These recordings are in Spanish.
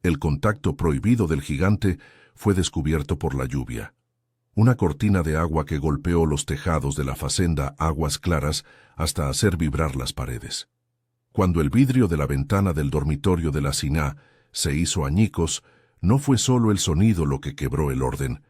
El contacto prohibido del gigante fue descubierto por la lluvia. Una cortina de agua que golpeó los tejados de la facenda Aguas Claras hasta hacer vibrar las paredes. Cuando el vidrio de la ventana del dormitorio de la Siná se hizo añicos, no fue solo el sonido lo que quebró el orden,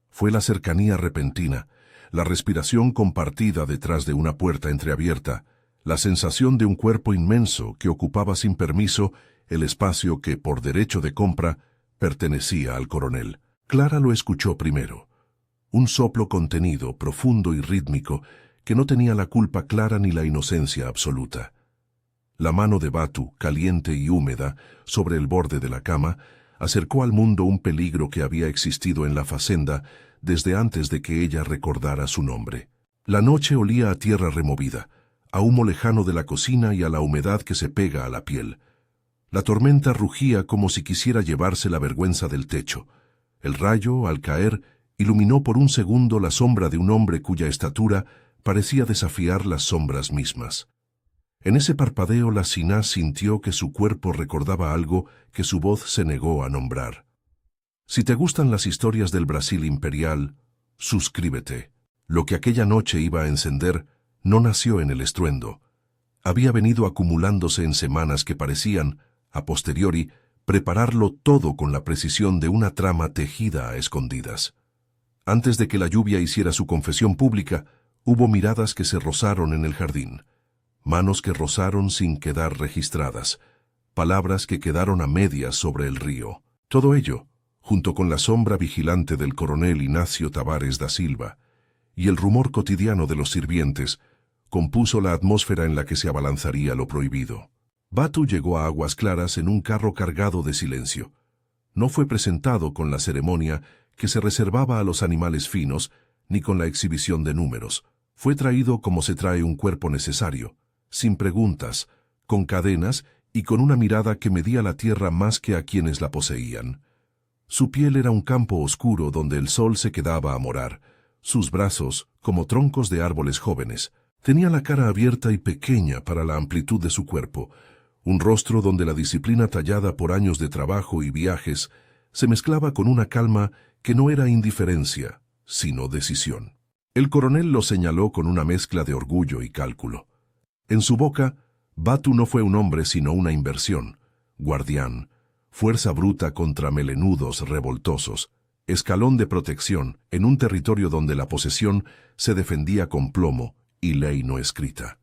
fue la cercanía repentina, la respiración compartida detrás de una puerta entreabierta, la sensación de un cuerpo inmenso que ocupaba sin permiso el espacio que, por derecho de compra, pertenecía al coronel. Clara lo escuchó primero. Un soplo contenido, profundo y rítmico, que no tenía la culpa clara ni la inocencia absoluta. La mano de Batu, caliente y húmeda, sobre el borde de la cama, acercó al mundo un peligro que había existido en la facenda desde antes de que ella recordara su nombre. La noche olía a tierra removida, a humo lejano de la cocina y a la humedad que se pega a la piel. La tormenta rugía como si quisiera llevarse la vergüenza del techo. El rayo, al caer, iluminó por un segundo la sombra de un hombre cuya estatura parecía desafiar las sombras mismas. En ese parpadeo la Siná sintió que su cuerpo recordaba algo que su voz se negó a nombrar. Si te gustan las historias del Brasil imperial, suscríbete. Lo que aquella noche iba a encender no nació en el estruendo. Había venido acumulándose en semanas que parecían, a posteriori, prepararlo todo con la precisión de una trama tejida a escondidas. Antes de que la lluvia hiciera su confesión pública, hubo miradas que se rozaron en el jardín, manos que rozaron sin quedar registradas, palabras que quedaron a medias sobre el río. Todo ello, junto con la sombra vigilante del coronel Ignacio Tavares da Silva y el rumor cotidiano de los sirvientes, compuso la atmósfera en la que se abalanzaría lo prohibido. Batu llegó a Aguas Claras en un carro cargado de silencio. No fue presentado con la ceremonia que se reservaba a los animales finos, ni con la exhibición de números. Fue traído como se trae un cuerpo necesario, sin preguntas, con cadenas y con una mirada que medía la tierra más que a quienes la poseían. Su piel era un campo oscuro donde el sol se quedaba a morar, sus brazos como troncos de árboles jóvenes. Tenía la cara abierta y pequeña para la amplitud de su cuerpo, un rostro donde la disciplina tallada por años de trabajo y viajes se mezclaba con una calma que no era indiferencia, sino decisión. El coronel lo señaló con una mezcla de orgullo y cálculo. En su boca, Batu no fue un hombre sino una inversión, guardián, fuerza bruta contra melenudos revoltosos, escalón de protección en un territorio donde la posesión se defendía con plomo y ley no escrita.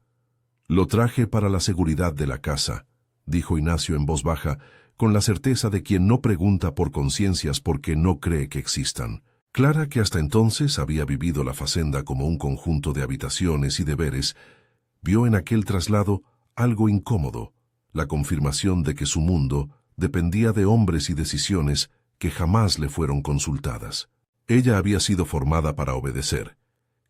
Lo traje para la seguridad de la casa, dijo Ignacio en voz baja, con la certeza de quien no pregunta por conciencias porque no cree que existan. Clara, que hasta entonces había vivido la facenda como un conjunto de habitaciones y deberes, vio en aquel traslado algo incómodo, la confirmación de que su mundo dependía de hombres y decisiones que jamás le fueron consultadas. Ella había sido formada para obedecer.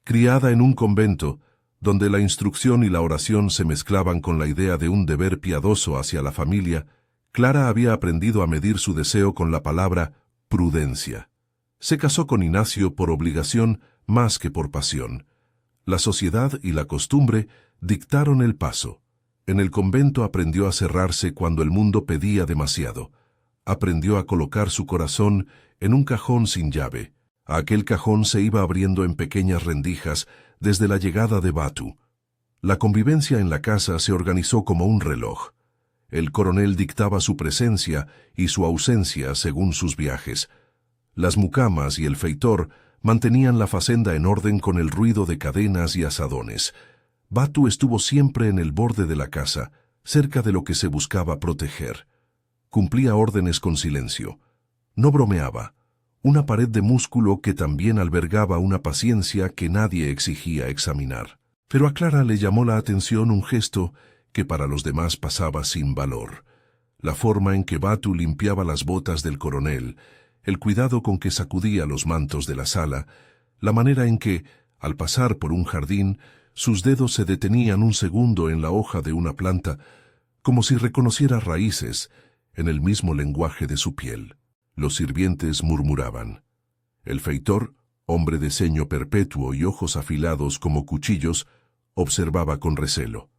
Criada en un convento, donde la instrucción y la oración se mezclaban con la idea de un deber piadoso hacia la familia, Clara había aprendido a medir su deseo con la palabra prudencia. Se casó con Ignacio por obligación más que por pasión. La sociedad y la costumbre dictaron el paso. En el convento aprendió a cerrarse cuando el mundo pedía demasiado. Aprendió a colocar su corazón en un cajón sin llave. Aquel cajón se iba abriendo en pequeñas rendijas desde la llegada de Batu. La convivencia en la casa se organizó como un reloj. El coronel dictaba su presencia y su ausencia según sus viajes. Las mucamas y el feitor mantenían la facenda en orden con el ruido de cadenas y azadones. Batu estuvo siempre en el borde de la casa, cerca de lo que se buscaba proteger. Cumplía órdenes con silencio. No bromeaba. Una pared de músculo que también albergaba una paciencia que nadie exigía examinar. Pero a Clara le llamó la atención un gesto que para los demás pasaba sin valor. La forma en que Batu limpiaba las botas del coronel, el cuidado con que sacudía los mantos de la sala, la manera en que, al pasar por un jardín, sus dedos se detenían un segundo en la hoja de una planta, como si reconociera raíces en el mismo lenguaje de su piel. Los sirvientes murmuraban. El feitor, hombre de ceño perpetuo y ojos afilados como cuchillos, observaba con recelo.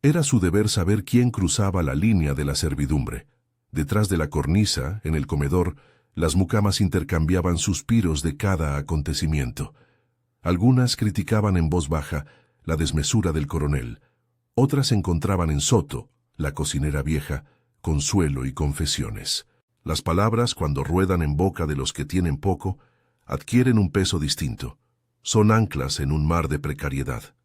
Era su deber saber quién cruzaba la línea de la servidumbre. Detrás de la cornisa, en el comedor, las mucamas intercambiaban suspiros de cada acontecimiento. Algunas criticaban en voz baja la desmesura del coronel. Otras encontraban en Soto, la cocinera vieja, consuelo y confesiones. Las palabras, cuando ruedan en boca de los que tienen poco, adquieren un peso distinto. Son anclas en un mar de precariedad.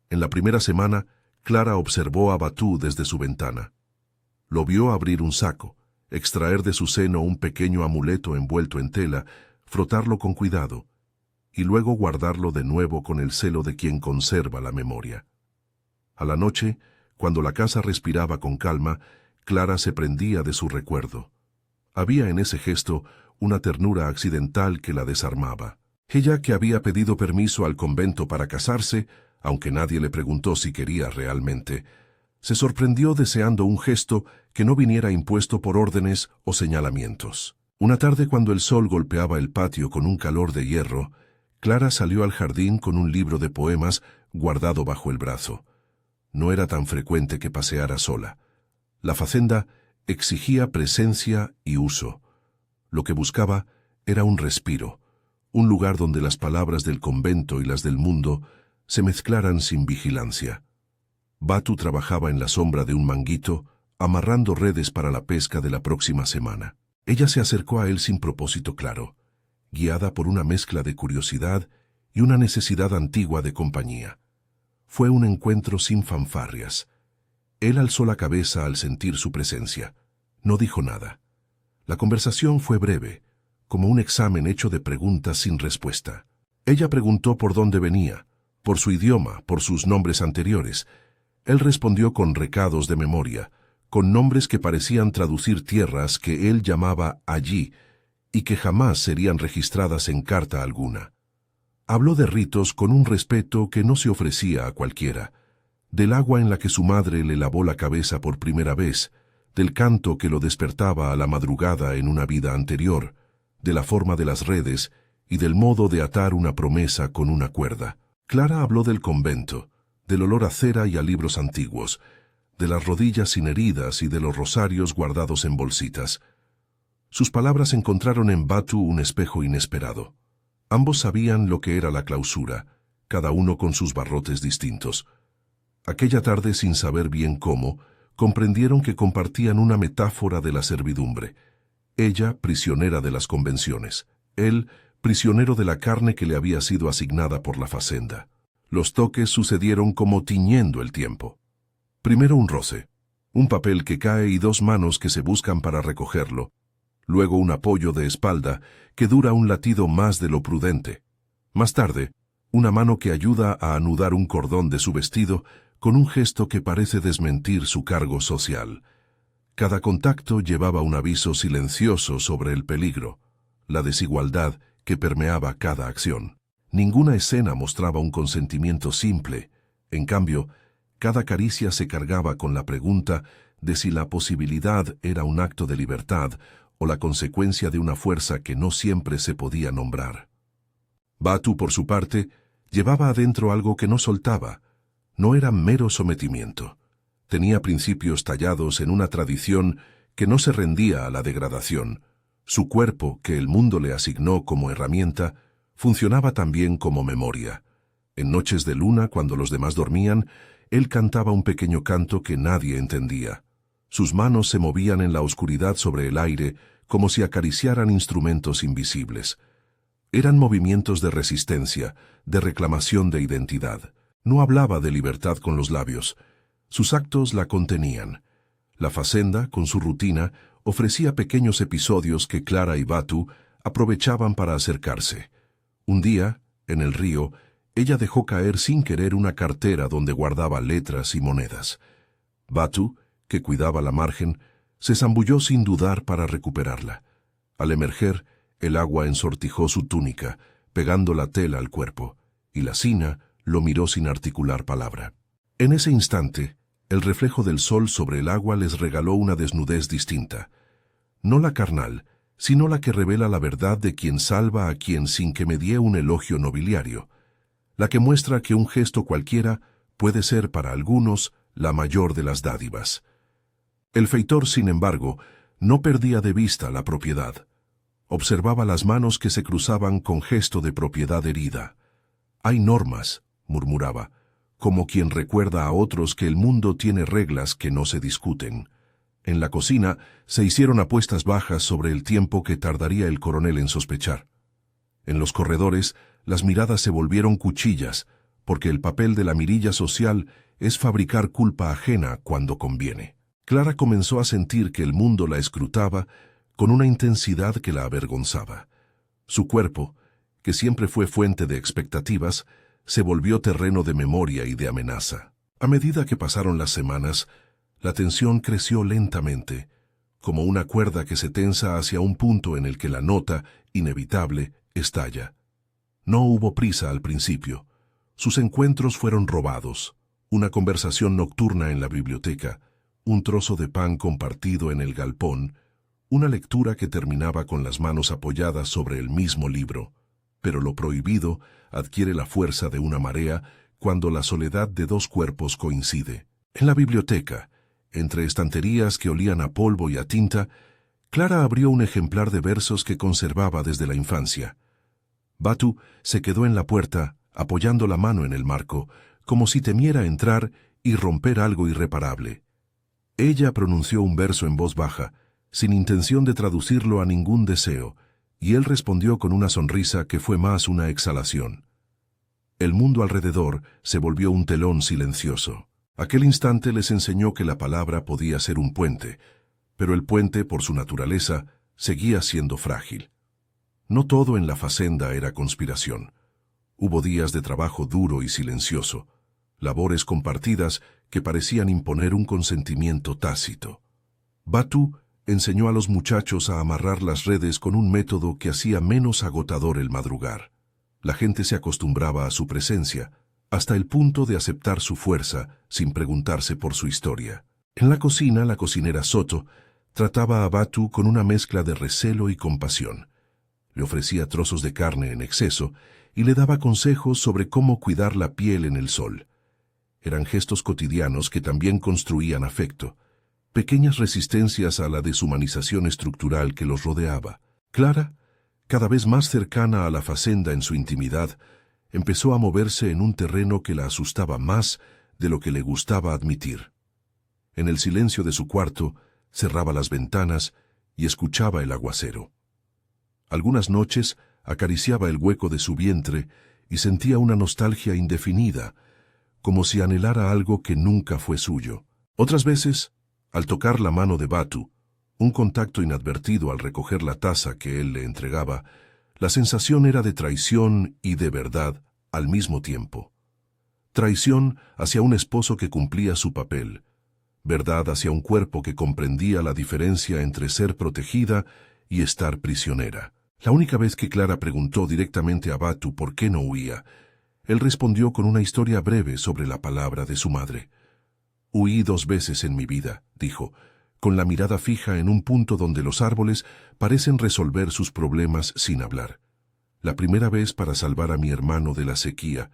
En la primera semana, Clara observó a Batú desde su ventana. Lo vio abrir un saco, extraer de su seno un pequeño amuleto envuelto en tela, frotarlo con cuidado, y luego guardarlo de nuevo con el celo de quien conserva la memoria. A la noche, cuando la casa respiraba con calma, Clara se prendía de su recuerdo. Había en ese gesto una ternura accidental que la desarmaba. Ella, que había pedido permiso al convento para casarse, aunque nadie le preguntó si quería realmente, se sorprendió deseando un gesto que no viniera impuesto por órdenes o señalamientos. Una tarde, cuando el sol golpeaba el patio con un calor de hierro, Clara salió al jardín con un libro de poemas guardado bajo el brazo. No era tan frecuente que paseara sola. La facenda exigía presencia y uso. Lo que buscaba era un respiro, un lugar donde las palabras del convento y las del mundo se mezclaran sin vigilancia. Batú trabajaba en la sombra de un manguito, amarrando redes para la pesca de la próxima semana. Ella se acercó a él sin propósito claro, guiada por una mezcla de curiosidad y una necesidad antigua de compañía. Fue un encuentro sin fanfarrias. Él alzó la cabeza al sentir su presencia. No dijo nada. La conversación fue breve, como un examen hecho de preguntas sin respuesta. Ella preguntó por dónde venía, por su idioma, por sus nombres anteriores. Él respondió con recados de memoria, con nombres que parecían traducir tierras que él llamaba allí y que jamás serían registradas en carta alguna. Habló de ritos con un respeto que no se ofrecía a cualquiera, del agua en la que su madre le lavó la cabeza por primera vez, del canto que lo despertaba a la madrugada en una vida anterior, de la forma de las redes y del modo de atar una promesa con una cuerda. Clara habló del convento, del olor a cera y a libros antiguos, de las rodillas sin heridas y de los rosarios guardados en bolsitas. Sus palabras encontraron en Batú un espejo inesperado. Ambos sabían lo que era la clausura, cada uno con sus barrotes distintos. Aquella tarde, sin saber bien cómo, comprendieron que compartían una metáfora de la servidumbre. Ella, prisionera de las convenciones. Él, prisionero de la carne que le había sido asignada por la facenda. Los toques sucedieron como tiñendo el tiempo. Primero un roce, un papel que cae y dos manos que se buscan para recogerlo. Luego un apoyo de espalda que dura un latido más de lo prudente. Más tarde, una mano que ayuda a anudar un cordón de su vestido con un gesto que parece desmentir su cargo social. Cada contacto llevaba un aviso silencioso sobre el peligro, la desigualdad que permeaba cada acción. Ninguna escena mostraba un consentimiento simple. En cambio, cada caricia se cargaba con la pregunta de si la posibilidad era un acto de libertad o la consecuencia de una fuerza que no siempre se podía nombrar. Batú, por su parte, llevaba adentro algo que no soltaba. No era mero sometimiento. Tenía principios tallados en una tradición que no se rendía a la degradación. Su cuerpo, que el mundo le asignó como herramienta, funcionaba también como memoria. En noches de luna, cuando los demás dormían, él cantaba un pequeño canto que nadie entendía. Sus manos se movían en la oscuridad sobre el aire como si acariciaran instrumentos invisibles. Eran movimientos de resistencia, de reclamación de identidad. No hablaba de libertad con los labios. Sus actos la contenían. La facenda, con su rutina, ofrecía pequeños episodios que Clara y Batú aprovechaban para acercarse. Un día, en el río, ella dejó caer sin querer una cartera donde guardaba letras y monedas. Batú, que cuidaba la margen, se zambulló sin dudar para recuperarla. Al emerger, el agua ensortijó su túnica, pegando la tela al cuerpo, y la sina lo miró sin articular palabra. En ese instante, el reflejo del sol sobre el agua les regaló una desnudez distinta. No la carnal, sino la que revela la verdad de quien salva a quien sin que medie un elogio nobiliario. La que muestra que un gesto cualquiera puede ser para algunos la mayor de las dádivas. El feitor, sin embargo, No perdía de vista la propiedad. Observaba las manos que se cruzaban con gesto de propiedad herida. «Hay normas», murmuraba, como quien recuerda a otros que el mundo tiene reglas que no se discuten. En la cocina se hicieron apuestas bajas sobre el tiempo que tardaría el coronel en sospechar. En los corredores, las miradas se volvieron cuchillas, porque el papel de la mirilla social es fabricar culpa ajena cuando conviene. Clara comenzó a sentir que el mundo la escrutaba con una intensidad que la avergonzaba. Su cuerpo, que siempre fue fuente de expectativas, se volvió terreno de memoria y de amenaza. A medida que pasaron las semanas, la tensión creció lentamente, como una cuerda que se tensa hacia un punto en el que la nota, inevitable, estalla. No hubo prisa al principio. Sus encuentros fueron robados. Una conversación nocturna en la biblioteca, un trozo de pan compartido en el galpón, una lectura que terminaba con las manos apoyadas sobre el mismo libro. Pero lo prohibido adquiere la fuerza de una marea cuando la soledad de dos cuerpos coincide. En la biblioteca, entre estanterías que olían a polvo y a tinta, Clara abrió un ejemplar de versos que conservaba desde la infancia. Batu se quedó en la puerta, apoyando la mano en el marco, como si temiera entrar y romper algo irreparable. Ella pronunció un verso en voz baja, sin intención de traducirlo a ningún deseo, y él respondió con una sonrisa que fue más una exhalación. El mundo alrededor se volvió un telón silencioso. Aquel instante les enseñó que la palabra podía ser un puente, pero el puente, por su naturaleza, seguía siendo frágil. No todo en la facenda era conspiración. Hubo días de trabajo duro y silencioso, labores compartidas que parecían imponer un consentimiento tácito. Batu enseñó a los muchachos a amarrar las redes con un método que hacía menos agotador el madrugar. La gente se acostumbraba a su presencia, hasta el punto de aceptar su fuerza sin preguntarse por su historia. En la cocina, la cocinera Soto trataba a Batu con una mezcla de recelo y compasión. Le ofrecía trozos de carne en exceso y le daba consejos sobre cómo cuidar la piel en el sol. Eran gestos cotidianos que también construían afecto, pequeñas resistencias a la deshumanización estructural que los rodeaba. Clara, cada vez más cercana a la facenda en su intimidad, empezó a moverse en un terreno que la asustaba más de lo que le gustaba admitir. En el silencio de su cuarto, cerraba las ventanas y escuchaba el aguacero. Algunas noches acariciaba el hueco de su vientre y sentía una nostalgia indefinida, como si anhelara algo que nunca fue suyo. Otras veces, al tocar la mano de Batu, un contacto inadvertido al recoger la taza que él le entregaba, la sensación era de traición y de verdad al mismo tiempo. Traición hacia un esposo que cumplía su papel, verdad hacia un cuerpo que comprendía la diferencia entre ser protegida y estar prisionera. La única vez que Clara preguntó directamente a Batu por qué no huía, él respondió con una historia breve sobre la palabra de su madre. «Huí 2 veces en mi vida», dijo, con la mirada fija en un punto donde los árboles parecen resolver sus problemas sin hablar. La primera vez para salvar a mi hermano de la sequía,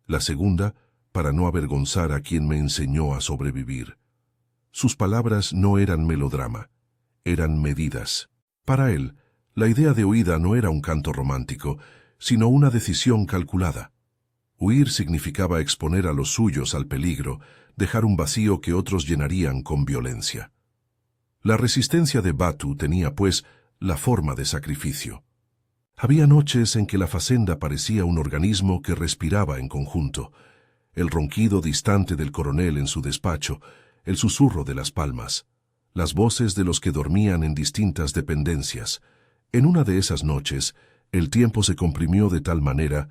la segunda para no avergonzar a quien me enseñó a sobrevivir. Sus palabras no eran melodrama, eran medidas. Para él, la idea de huida no era un canto romántico, sino una decisión calculada. Huir significaba exponer a los suyos al peligro, dejar un vacío que otros llenarían con violencia. La resistencia de Batu tenía, pues, la forma de sacrificio. Había noches en que la facenda parecía un organismo que respiraba en conjunto, el ronquido distante del coronel en su despacho, el susurro de las palmas, las voces de los que dormían en distintas dependencias. En una de esas noches, el tiempo se comprimió de tal manera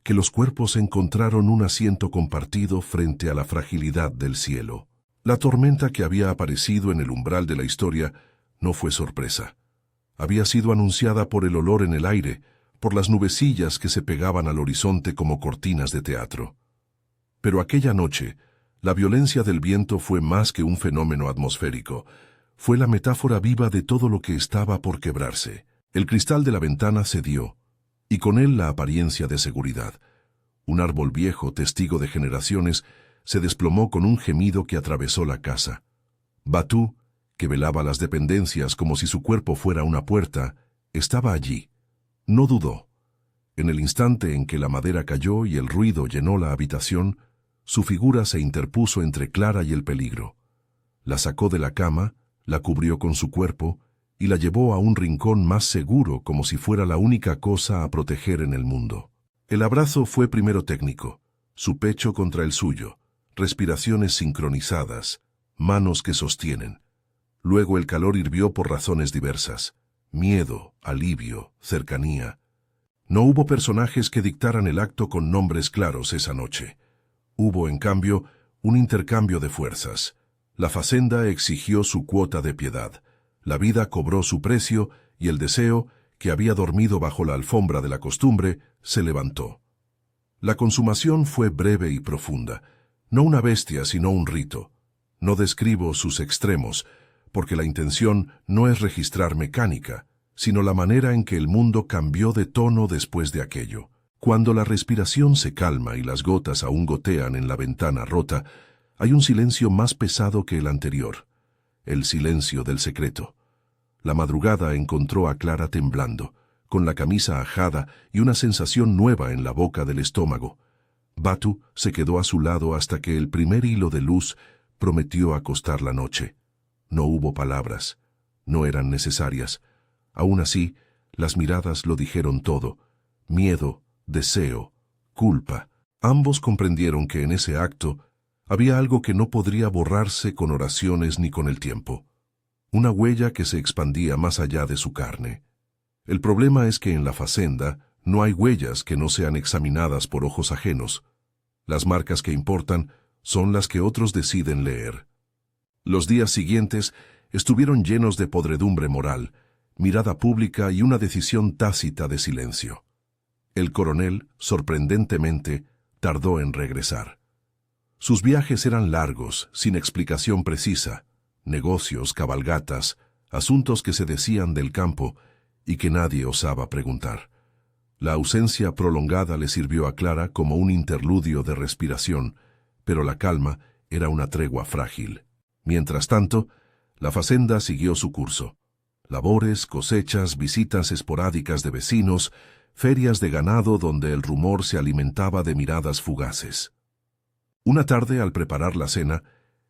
que los cuerpos encontraron un asiento compartido frente a la fragilidad del cielo. La tormenta que había aparecido en el umbral de la historia no fue sorpresa. Había sido anunciada por el olor en el aire, por las nubecillas que se pegaban al horizonte como cortinas de teatro. Pero aquella noche, la violencia del viento fue más que un fenómeno atmosférico, fue la metáfora viva de todo lo que estaba por quebrarse. El cristal de la ventana cedió, y con él la apariencia de seguridad. Un árbol viejo, testigo de generaciones, se desplomó con un gemido que atravesó la casa. Batu, que velaba las dependencias como si su cuerpo fuera una puerta, estaba allí. No dudó. En el instante en que la madera cayó y el ruido llenó la habitación, su figura se interpuso entre Clara y el peligro. La sacó de la cama, la cubrió con su cuerpo y la llevó a un rincón más seguro como si fuera la única cosa a proteger en el mundo. El abrazo fue primero técnico, su pecho contra el suyo, respiraciones sincronizadas, manos que sostienen. Luego el calor hirvió por razones diversas: miedo, alivio, cercanía. No hubo personajes que dictaran el acto con nombres claros esa noche. Hubo, en cambio, un intercambio de fuerzas. La facenda exigió su cuota de piedad, la vida cobró su precio y el deseo, que había dormido bajo la alfombra de la costumbre, se levantó. La consumación fue breve y profunda, no una bestia sino un rito. No describo sus extremos, porque la intención no es registrar mecánica, sino la manera en que el mundo cambió de tono después de aquello. Cuando la respiración se calma y las gotas aún gotean en la ventana rota, hay un silencio más pesado que el anterior, el silencio del secreto. La madrugada encontró a Clara temblando, con la camisa ajada y una sensación nueva en la boca del estómago. Batu se quedó a su lado hasta que el primer hilo de luz prometió acostar la noche. No hubo palabras, no eran necesarias. Aún así, las miradas lo dijeron todo: miedo, deseo, culpa. Ambos comprendieron que en ese acto había algo que no podría borrarse con oraciones ni con el tiempo. Una huella que se expandía más allá de su carne. El problema es que en la facenda no hay huellas que no sean examinadas por ojos ajenos. Las marcas que importan son las que otros deciden leer. Los días siguientes estuvieron llenos de podredumbre moral, mirada pública y una decisión tácita de silencio. El coronel, sorprendentemente, tardó en regresar. Sus viajes eran largos, sin explicación precisa: negocios, cabalgatas, asuntos que se decían del campo y que nadie osaba preguntar. La ausencia prolongada le sirvió a Clara como un interludio de respiración, pero la calma era una tregua frágil. Mientras tanto, la facenda siguió su curso. Labores, cosechas, visitas esporádicas de vecinos, ferias de ganado donde el rumor se alimentaba de miradas fugaces. Una tarde, al preparar la cena,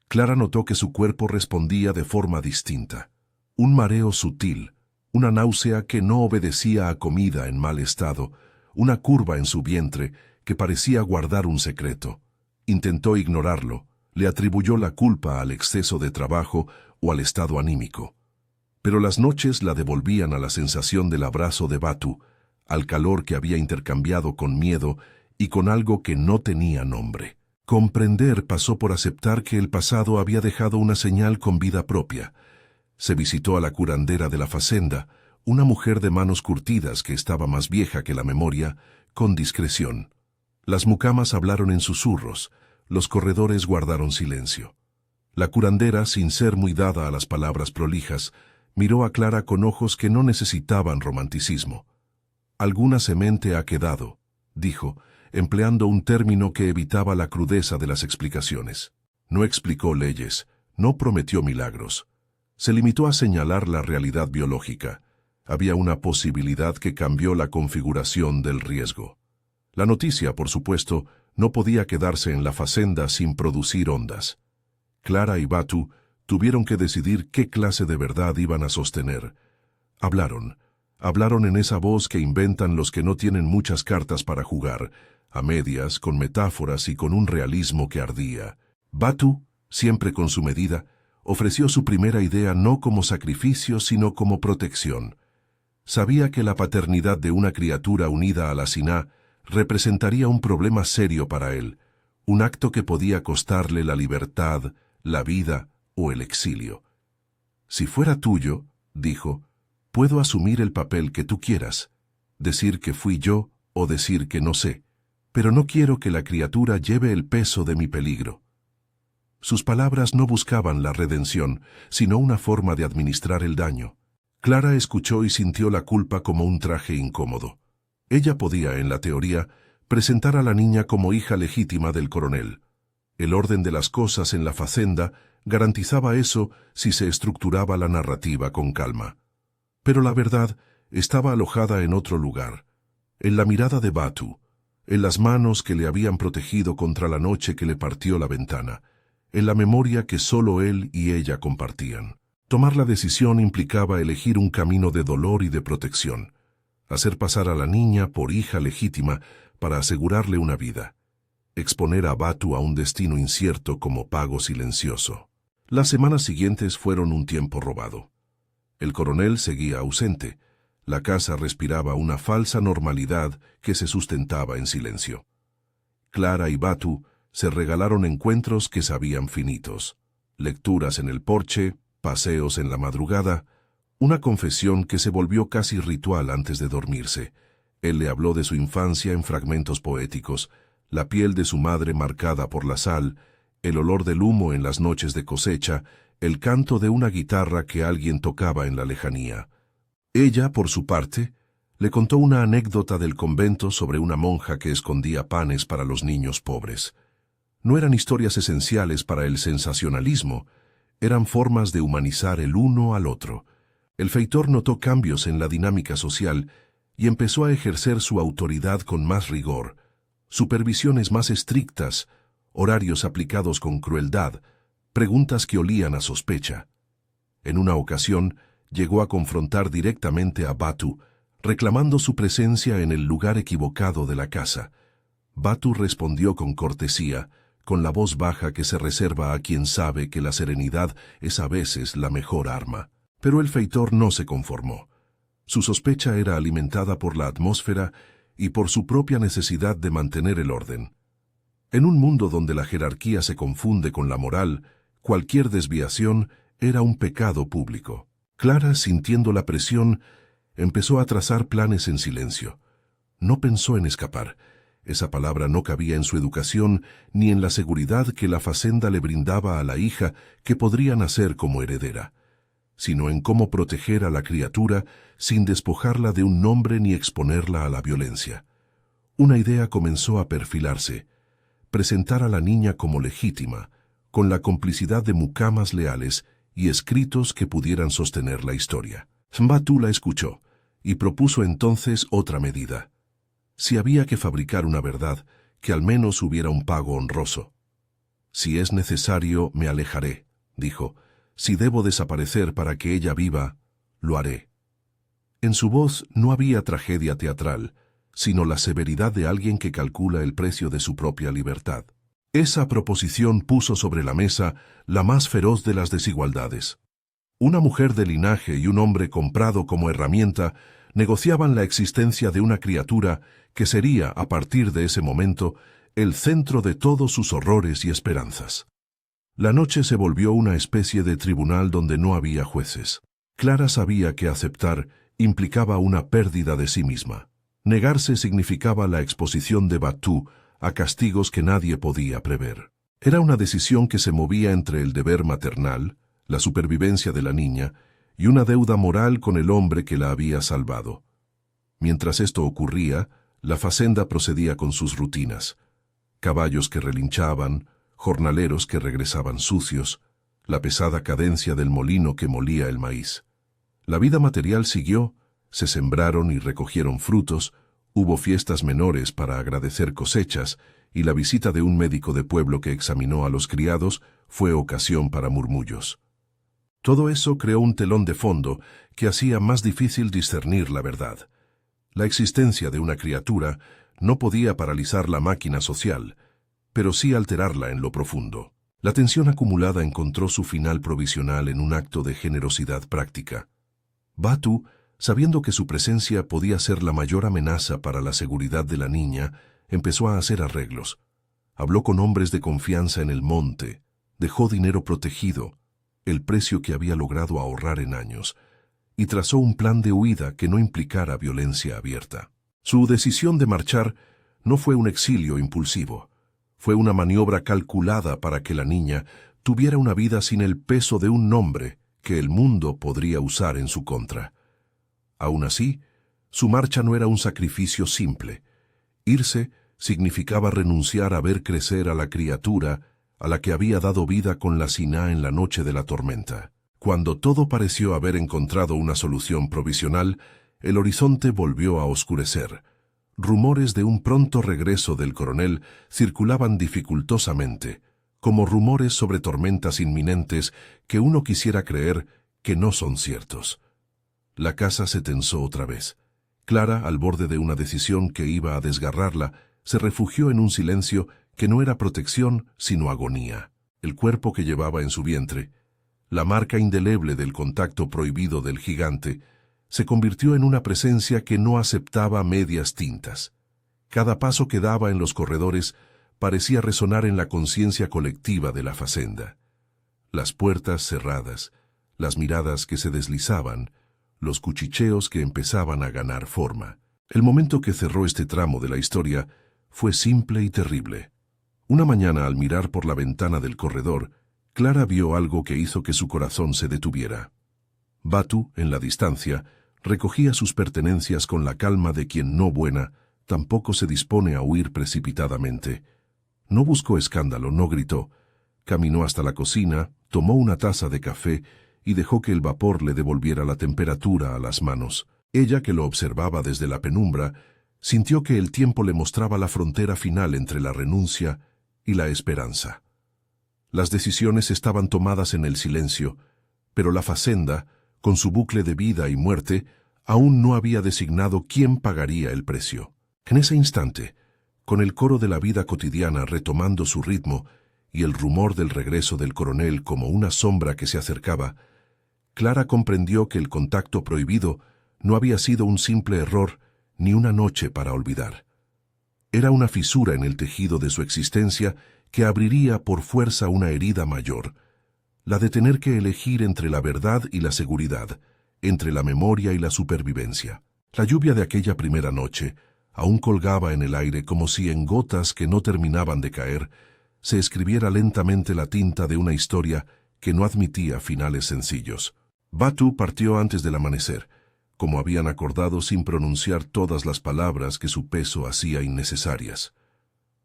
Clara notó que su cuerpo respondía de forma distinta. Un mareo sutil, una náusea que no obedecía a comida en mal estado, una curva en su vientre que parecía guardar un secreto. Intentó ignorarlo, le atribuyó la culpa al exceso de trabajo o al estado anímico. Pero las noches la devolvían a la sensación del abrazo de Batu, al calor que había intercambiado con miedo y con algo que no tenía nombre. Comprender pasó por aceptar que el pasado había dejado una señal con vida propia. Se visitó a la curandera de la facenda, una mujer de manos curtidas que estaba más vieja que la memoria, con discreción. Las mucamas hablaron en susurros, los corredores guardaron silencio. La curandera, sin ser muy dada a las palabras prolijas, miró a Clara con ojos que no necesitaban romanticismo. «Alguna semente ha quedado», dijo, empleando un término que evitaba la crudeza de las explicaciones. No explicó leyes, no prometió milagros. Se limitó a señalar la realidad biológica. Había una posibilidad que cambió la configuración del riesgo. La noticia, por supuesto, no podía quedarse en la facenda sin producir ondas. Clara y Batu tuvieron que decidir qué clase de verdad iban a sostener. Hablaron en esa voz que inventan los que no tienen muchas cartas para jugar, a medias, con metáforas y con un realismo que ardía. Batu, siempre con su medida, ofreció su primera idea no como sacrificio sino como protección. Sabía que la paternidad de una criatura unida a la Siná representaría un problema serio para él, un acto que podía costarle la libertad, la vida o el exilio. «Si fuera tuyo», dijo, «puedo asumir el papel que tú quieras, decir que fui yo o decir que no sé, pero no quiero que la criatura lleve el peso de mi peligro». Sus palabras no buscaban la redención, sino una forma de administrar el daño. Clara escuchó y sintió la culpa como un traje incómodo. Ella podía, en la teoría, presentar a la niña como hija legítima del coronel. El orden de las cosas en la facenda garantizaba eso si se estructuraba la narrativa con calma. Pero la verdad estaba alojada en otro lugar, en la mirada de Batu, en las manos que le habían protegido contra la noche que le partió la ventana, en la memoria que solo él y ella compartían. Tomar la decisión implicaba elegir un camino de dolor y de protección, hacer pasar a la niña por hija legítima para asegurarle una vida, exponer a Batu a un destino incierto como pago silencioso. Las semanas siguientes fueron un tiempo robado. El coronel seguía ausente. La casa respiraba una falsa normalidad que se sustentaba en silencio. Clara y Batu se regalaron encuentros que sabían finitos. Lecturas en el porche, paseos en la madrugada, una confesión que se volvió casi ritual antes de dormirse. Él le habló de su infancia en fragmentos poéticos, la piel de su madre marcada por la sal, el olor del humo en las noches de cosecha, el canto de una guitarra que alguien tocaba en la lejanía. Ella, por su parte, le contó una anécdota del convento sobre una monja que escondía panes para los niños pobres. No eran historias esenciales para el sensacionalismo, eran formas de humanizar el uno al otro. El feitor notó cambios en la dinámica social y empezó a ejercer su autoridad con más rigor, supervisiones más estrictas, horarios aplicados con crueldad, preguntas que olían a sospecha. En una ocasión, llegó a confrontar directamente a Batu, reclamando su presencia en el lugar equivocado de la casa. Batu respondió con cortesía, con la voz baja que se reserva a quien sabe que la serenidad es a veces la mejor arma. Pero el feitor no se conformó. Su sospecha era alimentada por la atmósfera y por su propia necesidad de mantener el orden. En un mundo donde la jerarquía se confunde con la moral, cualquier desviación era un pecado público. Clara, sintiendo la presión, empezó a trazar planes en silencio. No pensó en escapar. Esa palabra no cabía en su educación ni en la seguridad que la facenda le brindaba a la hija que podría nacer como heredera, sino en cómo proteger a la criatura sin despojarla de un nombre ni exponerla a la violencia. Una idea comenzó a perfilarse: presentar a la niña como legítima, con la complicidad de mucamas leales y escritos que pudieran sostener la historia. Batu la escuchó y propuso entonces otra medida. Si había que fabricar una verdad, que al menos hubiera un pago honroso. Si es necesario, me alejaré, dijo. Si debo desaparecer para que ella viva, lo haré. En su voz no había tragedia teatral, sino la severidad de alguien que calcula el precio de su propia libertad. Esa proposición puso sobre la mesa la más feroz de las desigualdades. Una mujer de linaje y un hombre comprado como herramienta negociaban la existencia de una criatura que sería, a partir de ese momento, el centro de todos sus horrores y esperanzas. La noche se volvió una especie de tribunal donde no había jueces. Clara sabía que aceptar implicaba una pérdida de sí misma. Negarse significaba la exposición de Batu a castigos que nadie podía prever. Era una decisión que se movía entre el deber maternal, la supervivencia de la niña, y una deuda moral con el hombre que la había salvado. Mientras esto ocurría, la facenda procedía con sus rutinas: caballos que relinchaban, jornaleros que regresaban sucios, la pesada cadencia del molino que molía el maíz. La vida material siguió, se sembraron y recogieron frutos, hubo fiestas menores para agradecer cosechas, y la visita de un médico de pueblo que examinó a los criados fue ocasión para murmullos. Todo eso creó un telón de fondo que hacía más difícil discernir la verdad. La existencia de una criatura no podía paralizar la máquina social, pero sí alterarla en lo profundo. La tensión acumulada encontró su final provisional en un acto de generosidad práctica. Batu, sabiendo que su presencia podía ser la mayor amenaza para la seguridad de la niña, empezó a hacer arreglos. Habló con hombres de confianza en el monte, dejó dinero protegido, el precio que había logrado ahorrar en años, y trazó un plan de huida que no implicara violencia abierta. Su decisión de marchar no fue un exilio impulsivo, fue una maniobra calculada para que la niña tuviera una vida sin el peso de un nombre que el mundo podría usar en su contra. Aún así, su marcha no era un sacrificio simple. Irse significaba renunciar a ver crecer a la criatura, a la que había dado vida con la Siná en la noche de la tormenta. Cuando todo pareció haber encontrado una solución provisional, el horizonte volvió a oscurecer. Rumores de un pronto regreso del coronel circulaban dificultosamente, como rumores sobre tormentas inminentes que uno quisiera creer que no son ciertos. La casa se tensó otra vez. Clara, al borde de una decisión que iba a desgarrarla, se refugió en un silencio que no era protección, sino agonía. El cuerpo que llevaba en su vientre, la marca indeleble del contacto prohibido del gigante, se convirtió en una presencia que no aceptaba medias tintas. Cada paso que daba en los corredores parecía resonar en la conciencia colectiva de la fazenda. Las puertas cerradas, las miradas que se deslizaban, los cuchicheos que empezaban a ganar forma. El momento que cerró este tramo de la historia fue simple y terrible. Una mañana, al mirar por la ventana del corredor, Clara vio algo que hizo que su corazón se detuviera. Batu, en la distancia, recogía sus pertenencias con la calma de quien no buena, tampoco se dispone a huir precipitadamente. No buscó escándalo, no gritó. Caminó hasta la cocina, tomó una taza de café y dejó que el vapor le devolviera la temperatura a las manos. Ella, que lo observaba desde la penumbra, sintió que el tiempo le mostraba la frontera final entre la renuncia y la esperanza. Las decisiones estaban tomadas en el silencio, pero la fazenda, con su bucle de vida y muerte, aún no había designado quién pagaría el precio. En ese instante, con el coro de la vida cotidiana retomando su ritmo y el rumor del regreso del coronel como una sombra que se acercaba, Clara comprendió que el contacto prohibido no había sido un simple error ni una noche para olvidar. Era una fisura en el tejido de su existencia que abriría por fuerza una herida mayor, la de tener que elegir entre la verdad y la seguridad, entre la memoria y la supervivencia. La lluvia de aquella primera noche aún colgaba en el aire como si en gotas que no terminaban de caer se escribiera lentamente la tinta de una historia que no admitía finales sencillos. Batu partió antes del amanecer, como habían acordado, sin pronunciar todas las palabras que su peso hacía innecesarias.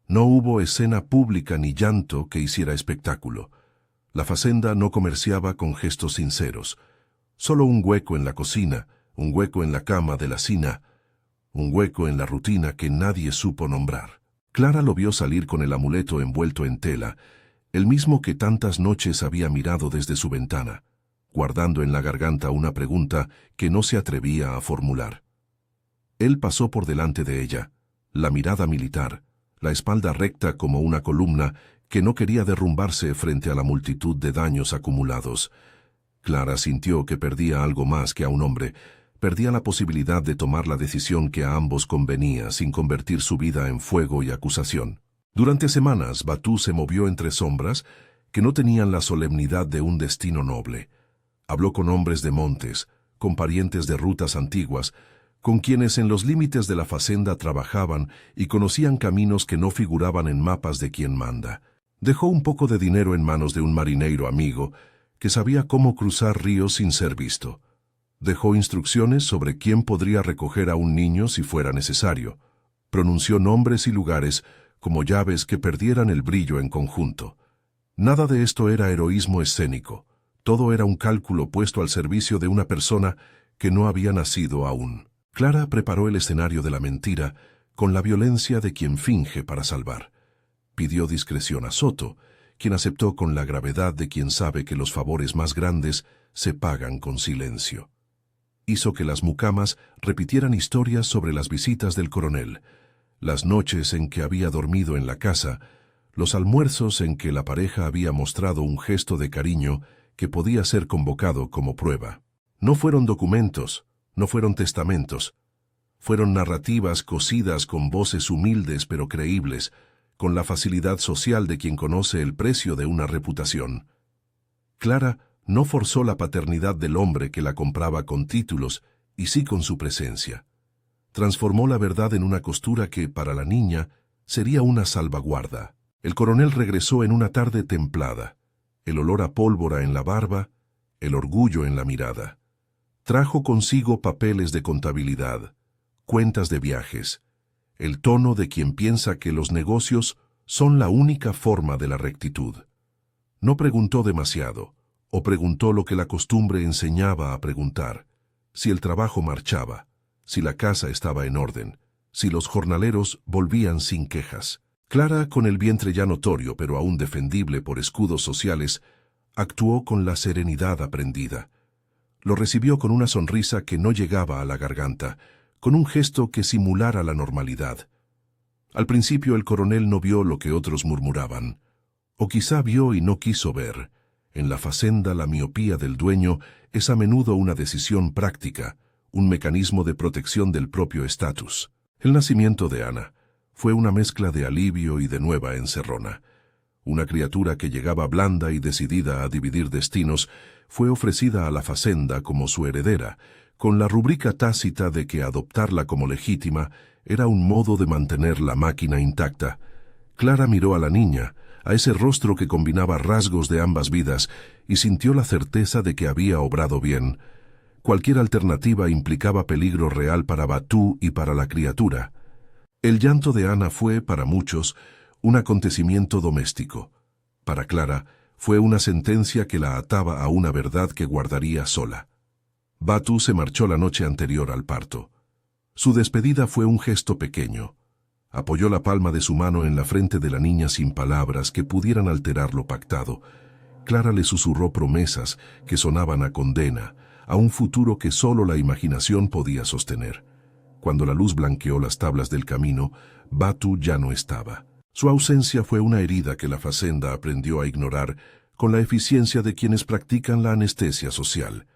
No hubo escena pública ni llanto que hiciera espectáculo. La fazenda no comerciaba con gestos sinceros. Solo un hueco en la cocina, un hueco en la cama de la Siná, un hueco en la rutina que nadie supo nombrar. Clara lo vio salir con el amuleto envuelto en tela, el mismo que tantas noches había mirado desde su ventana, guardando en la garganta una pregunta que no se atrevía a formular. Él pasó por delante de ella, la mirada militar, la espalda recta como una columna que no quería derrumbarse frente a la multitud de daños acumulados. Clara sintió que perdía algo más que a un hombre, perdía la posibilidad de tomar la decisión que a ambos convenía sin convertir su vida en fuego y acusación. Durante semanas, Batu se movió entre sombras que no tenían la solemnidad de un destino noble. Habló con hombres de montes, con parientes de rutas antiguas, con quienes en los límites de la fazenda trabajaban y conocían caminos que no figuraban en mapas de quien manda. Dejó un poco de dinero en manos de un marinero amigo que sabía cómo cruzar ríos sin ser visto. Dejó instrucciones sobre quién podría recoger a un niño si fuera necesario. Pronunció nombres y lugares como llaves que perdieran el brillo en conjunto. Nada de esto era heroísmo escénico. Todo era un cálculo puesto al servicio de una persona que no había nacido aún. Clara preparó el escenario de la mentira con la violencia de quien finge para salvar. Pidió discreción a Soto, quien aceptó con la gravedad de quien sabe que los favores más grandes se pagan con silencio. Hizo que las mucamas repitieran historias sobre las visitas del coronel, las noches en que había dormido en la casa, los almuerzos en que la pareja había mostrado un gesto de cariño que podía ser convocado como prueba. No fueron documentos, no fueron testamentos, fueron narrativas cosidas con voces humildes pero creíbles, con la facilidad social de quien conoce el precio de una reputación. Clara no forzó la paternidad del hombre que la compraba con títulos y sí con su presencia. Transformó la verdad en una costura que, para la niña, sería una salvaguarda. El coronel regresó en una tarde templada, el olor a pólvora en la barba, el orgullo en la mirada. Trajo consigo papeles de contabilidad, cuentas de viajes, el tono de quien piensa que los negocios son la única forma de la rectitud. No preguntó demasiado, o preguntó lo que la costumbre enseñaba a preguntar: si el trabajo marchaba, si la casa estaba en orden, si los jornaleros volvían sin quejas. Clara, con el vientre ya notorio pero aún defendible por escudos sociales, actuó con la serenidad aprendida. Lo recibió con una sonrisa que no llegaba a la garganta, con un gesto que simulara la normalidad. Al principio el coronel no vio lo que otros murmuraban, o quizá vio y no quiso ver. En la facenda la miopía del dueño es a menudo una decisión práctica, un mecanismo de protección del propio estatus. El nacimiento de Ana fue una mezcla de alivio y de nueva encerrona. Una criatura que llegaba blanda y decidida a dividir destinos fue ofrecida a la facenda como su heredera, con la rúbrica tácita de que adoptarla como legítima era un modo de mantener la máquina intacta. Clara miró a la niña, a ese rostro que combinaba rasgos de ambas vidas, y sintió la certeza de que había obrado bien. Cualquier alternativa implicaba peligro real para Batú y para la criatura. El llanto de Ana fue, para muchos, un acontecimiento doméstico. Para Clara, fue una sentencia que la ataba a una verdad que guardaría sola. Batú se marchó la noche anterior al parto. Su despedida fue un gesto pequeño. Apoyó la palma de su mano en la frente de la niña sin palabras que pudieran alterar lo pactado. Clara le susurró promesas que sonaban a condena, a un futuro que solo la imaginación podía sostener. Cuando la luz blanqueó las tablas del camino, Batú ya no estaba. Su ausencia fue una herida que la facenda aprendió a ignorar con la eficiencia de quienes practican la anestesia social.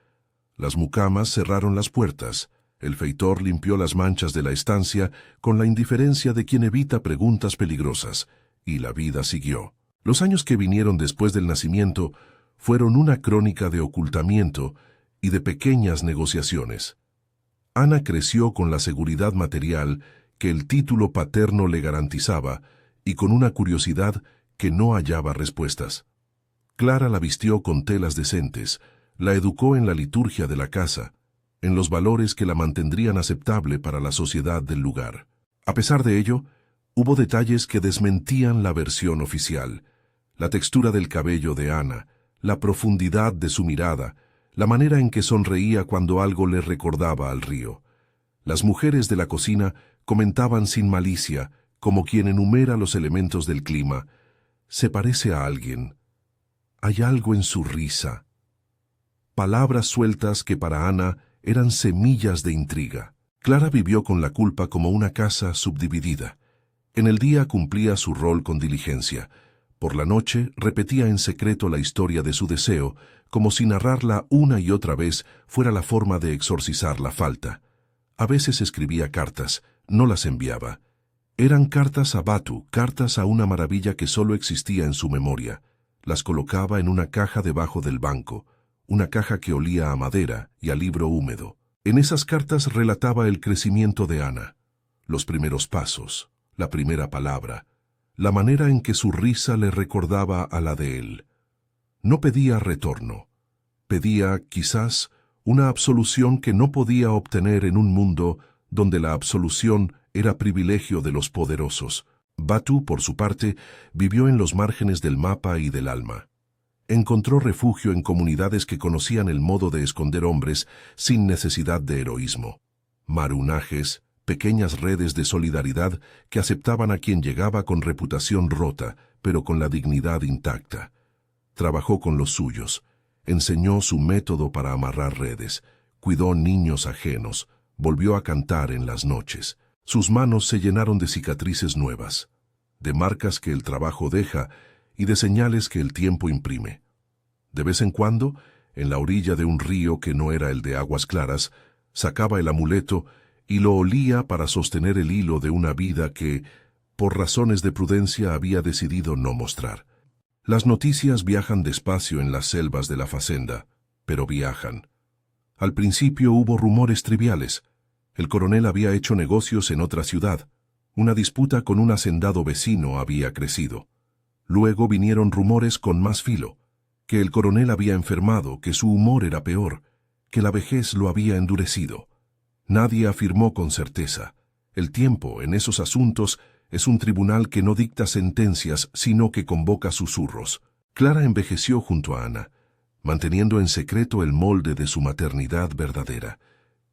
Las mucamas cerraron las puertas, el feitor limpió las manchas de la estancia con la indiferencia de quien evita preguntas peligrosas, y la vida siguió. Los años que vinieron después del nacimiento fueron una crónica de ocultamiento y de pequeñas negociaciones. Ana creció con la seguridad material que el título paterno le garantizaba y con una curiosidad que no hallaba respuestas. Clara la vistió con telas decentes, la educó en la liturgia de la casa, en los valores que la mantendrían aceptable para la sociedad del lugar. A pesar de ello, hubo detalles que desmentían la versión oficial: la textura del cabello de Ana, la profundidad de su mirada, la manera en que sonreía cuando algo le recordaba al río. Las mujeres de la cocina comentaban sin malicia, como quien enumera los elementos del clima: se parece a alguien. Hay algo en su risa. Palabras sueltas que para Ana eran semillas de intriga. Clara vivió con la culpa como una casa subdividida. En el día cumplía su rol con diligencia. Por la noche repetía en secreto la historia de su deseo, como si narrarla una y otra vez fuera la forma de exorcizar la falta. A veces escribía cartas, no las enviaba. Eran cartas a Batú, cartas a una maravilla que solo existía en su memoria. Las colocaba en una caja debajo del banco, una caja que olía a madera y a libro húmedo. En esas cartas relataba el crecimiento de Ana, los primeros pasos, la primera palabra, la manera en que su risa le recordaba a la de él. No pedía retorno. Pedía, quizás, una absolución que no podía obtener en un mundo donde la absolución era privilegio de los poderosos. Batú, por su parte, vivió en los márgenes del mapa y del alma. Encontró refugio en comunidades que conocían el modo de esconder hombres sin necesidad de heroísmo. Marunajes, pequeñas redes de solidaridad que aceptaban a quien llegaba con reputación rota, pero con la dignidad intacta. Trabajó con los suyos, enseñó su método para amarrar redes, cuidó niños ajenos, volvió a cantar en las noches. Sus manos se llenaron de cicatrices nuevas, de marcas que el trabajo deja y de señales que el tiempo imprime. De vez en cuando, en la orilla de un río que no era el de Aguas Claras, sacaba el amuleto y lo olía para sostener el hilo de una vida que, por razones de prudencia, había decidido no mostrar. Las noticias viajan despacio en las selvas de la facenda, pero viajan. Al principio hubo rumores triviales. El coronel había hecho negocios en otra ciudad. Una disputa con un hacendado vecino había crecido. Luego vinieron rumores con más filo, que el coronel había enfermado, que su humor era peor, que la vejez lo había endurecido. Nadie afirmó con certeza. El tiempo, en esos asuntos, es un tribunal que no dicta sentencias, sino que convoca susurros. Clara envejeció junto a Ana, manteniendo en secreto el molde de su maternidad verdadera.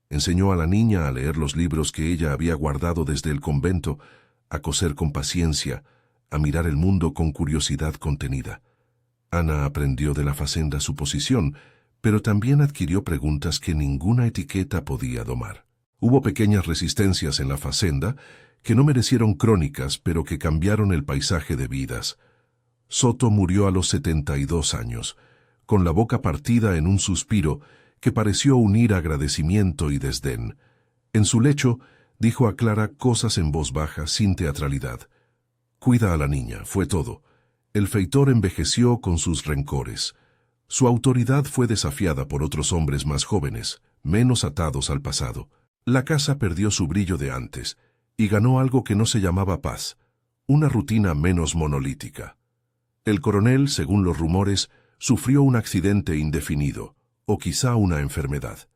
Enseñó a la niña a leer los libros que ella había guardado desde el convento, a coser con paciencia, a mirar el mundo con curiosidad contenida. Ana aprendió de la facenda su posición, pero también adquirió preguntas que ninguna etiqueta podía domar. Hubo pequeñas resistencias en la facenda que no merecieron crónicas, pero que cambiaron el paisaje de vidas. Soto murió a los 72 años, con la boca partida en un suspiro que pareció unir agradecimiento y desdén. En su lecho, dijo a Clara cosas en voz baja, sin teatralidad. Cuida a la niña, fue todo. El feitor envejeció con sus rencores. Su autoridad fue desafiada por otros hombres más jóvenes, menos atados al pasado. La casa perdió su brillo de antes, y ganó algo que no se llamaba paz, una rutina menos monolítica. El coronel, según los rumores, sufrió un accidente indefinido, o quizá una enfermedad.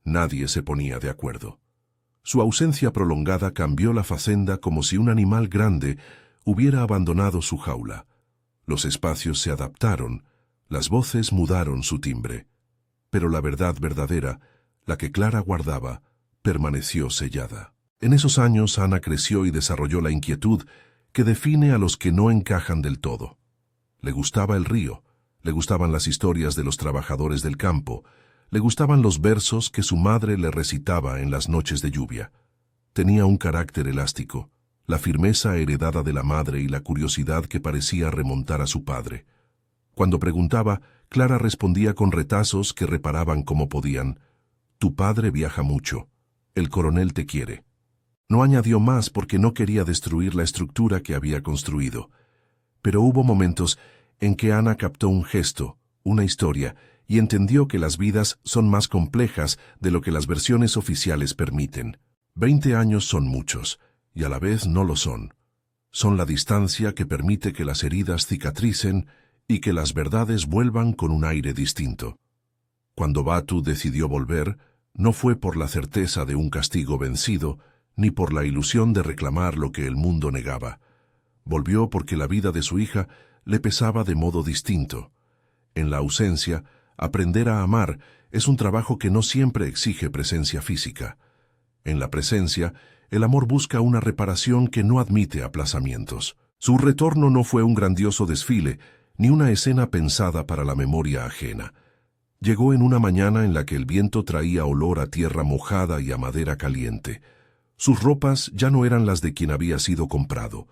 Nadie se ponía de acuerdo. Su ausencia prolongada cambió la facenda como si un animal grande hubiera abandonado su jaula. Los espacios se adaptaron, las voces mudaron su timbre. Pero la verdad verdadera, la que Clara guardaba, permaneció sellada. En esos años Ana creció y desarrolló la inquietud que define a los que no encajan del todo. Le gustaba el río, le gustaban las historias de los trabajadores del campo, le gustaban los versos que su madre le recitaba en las noches de lluvia. Tenía un carácter elástico, la firmeza heredada de la madre y la curiosidad que parecía remontar a su padre. Cuando preguntaba, Clara respondía con retazos que reparaban como podían. Tu padre viaja mucho. El coronel te quiere. No añadió más porque no quería destruir la estructura que había construido. Pero hubo momentos en que Ana captó un gesto, una historia, y entendió que las vidas son más complejas de lo que las versiones oficiales permiten. 20 años son muchos, y a la vez no lo son. Son la distancia que permite que las heridas cicatricen y que las verdades vuelvan con un aire distinto. Cuando Batu decidió volver, no fue por la certeza de un castigo vencido, ni por la ilusión de reclamar lo que el mundo negaba. Volvió porque la vida de su hija le pesaba de modo distinto. En la ausencia, aprender a amar es un trabajo que no siempre exige presencia física. En la presencia, el amor busca una reparación que no admite aplazamientos. Su retorno no fue un grandioso desfile, ni una escena pensada para la memoria ajena. Llegó en una mañana en la que el viento traía olor a tierra mojada y a madera caliente. Sus ropas ya no eran las de quien había sido comprado.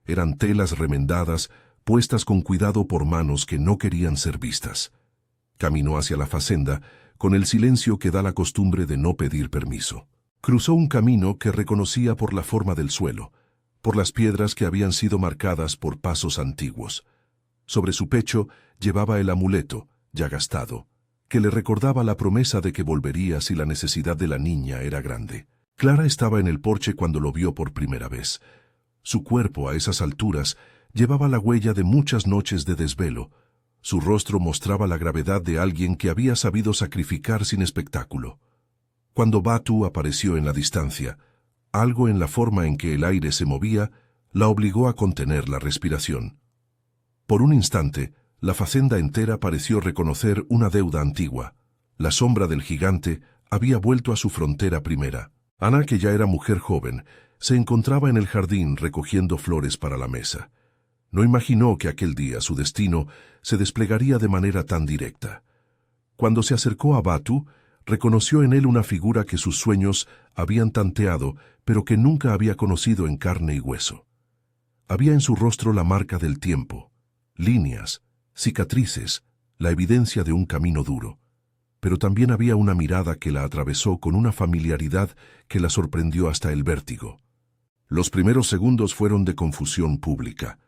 Eran telas remendadas, puestas con cuidado por manos que no querían ser vistas. Caminó hacia la facenda, con el silencio que da la costumbre de no pedir permiso. Cruzó un camino que reconocía por la forma del suelo, por las piedras que habían sido marcadas por pasos antiguos. Sobre su pecho llevaba el amuleto, ya gastado, que le recordaba la promesa de que volvería si la necesidad de la niña era grande. Clara estaba en el porche cuando lo vio por primera vez. Su cuerpo, a esas alturas, llevaba la huella de muchas noches de desvelo. Su rostro mostraba la gravedad de alguien que había sabido sacrificar sin espectáculo. Cuando Batu apareció en la distancia, algo en la forma en que el aire se movía la obligó a contener la respiración. Por un instante, la facenda entera pareció reconocer una deuda antigua. La sombra del gigante había vuelto a su frontera primera. Ana, que ya era mujer joven, se encontraba en el jardín recogiendo flores para la mesa. No imaginó que aquel día su destino se desplegaría de manera tan directa. Cuando se acercó a Batu, reconoció en él una figura que sus sueños habían tanteado, pero que nunca había conocido en carne y hueso. Había en su rostro la marca del tiempo, líneas, cicatrices, la evidencia de un camino duro. Pero también había una mirada que la atravesó con una familiaridad que la sorprendió hasta el vértigo. Los primeros segundos fueron de confusión pública.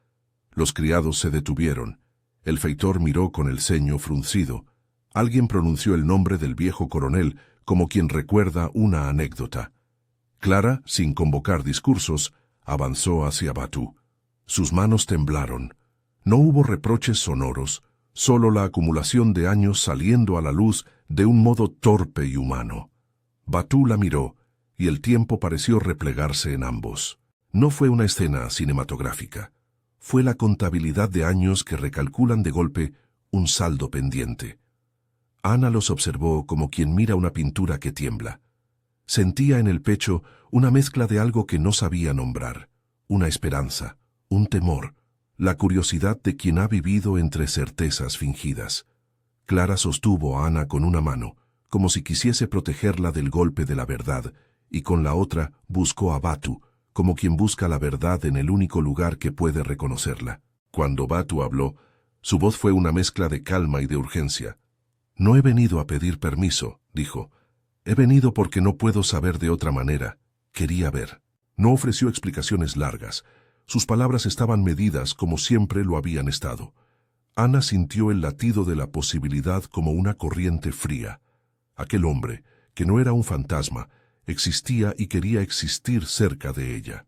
Los criados se detuvieron. El feitor miró con el ceño fruncido. Alguien pronunció el nombre del viejo coronel como quien recuerda una anécdota. Clara, sin convocar discursos, avanzó hacia Batu. Sus manos temblaron. No hubo reproches sonoros, solo la acumulación de años saliendo a la luz de un modo torpe y humano. Batu la miró, y el tiempo pareció replegarse en ambos. No fue una escena cinematográfica. Fue la contabilidad de años que recalculan de golpe un saldo pendiente. Ana los observó como quien mira una pintura que tiembla. Sentía en el pecho una mezcla de algo que no sabía nombrar, una esperanza, un temor, la curiosidad de quien ha vivido entre certezas fingidas. Clara sostuvo a Ana con una mano, como si quisiese protegerla del golpe de la verdad, y con la otra buscó a Batu, como quien busca la verdad en el único lugar que puede reconocerla. Cuando Batu habló, su voz fue una mezcla de calma y de urgencia. «No he venido a pedir permiso», dijo. «He venido porque no puedo saber de otra manera. Quería ver». No ofreció explicaciones largas. Sus palabras estaban medidas como siempre lo habían estado. Ana sintió el latido de la posibilidad como una corriente fría. Aquel hombre, que no era un fantasma, existía y quería existir cerca de ella.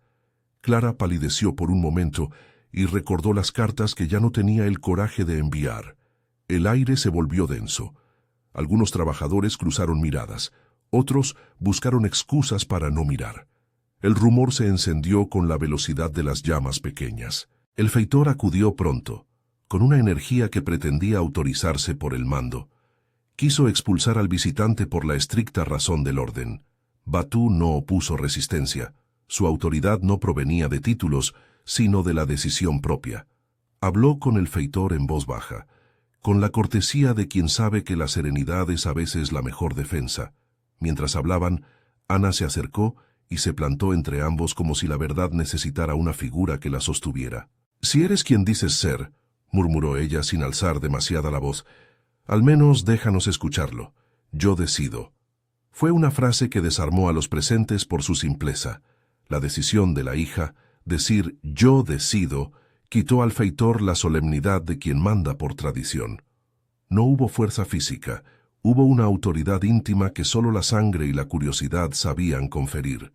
Clara palideció por un momento y recordó las cartas que ya no tenía el coraje de enviar. El aire se volvió denso. Algunos trabajadores cruzaron miradas, otros buscaron excusas para no mirar. El rumor se encendió con la velocidad de las llamas pequeñas. El feitor acudió pronto, con una energía que pretendía autorizarse por el mando. Quiso expulsar al visitante por la estricta razón del orden. Batu no opuso resistencia. Su autoridad no provenía de títulos, sino de la decisión propia. Habló con el feitor en voz baja, con la cortesía de quien sabe que la serenidad es a veces la mejor defensa. Mientras hablaban, Ana se acercó y se plantó entre ambos como si la verdad necesitara una figura que la sostuviera. «Si eres quien dices ser», murmuró ella sin alzar demasiada la voz, «al menos déjanos escucharlo. Yo decido». Fue una frase que desarmó a los presentes por su simpleza. La decisión de la hija, decir «yo decido», quitó al feitor la solemnidad de quien manda por tradición. No hubo fuerza física, hubo una autoridad íntima que solo la sangre y la curiosidad sabían conferir.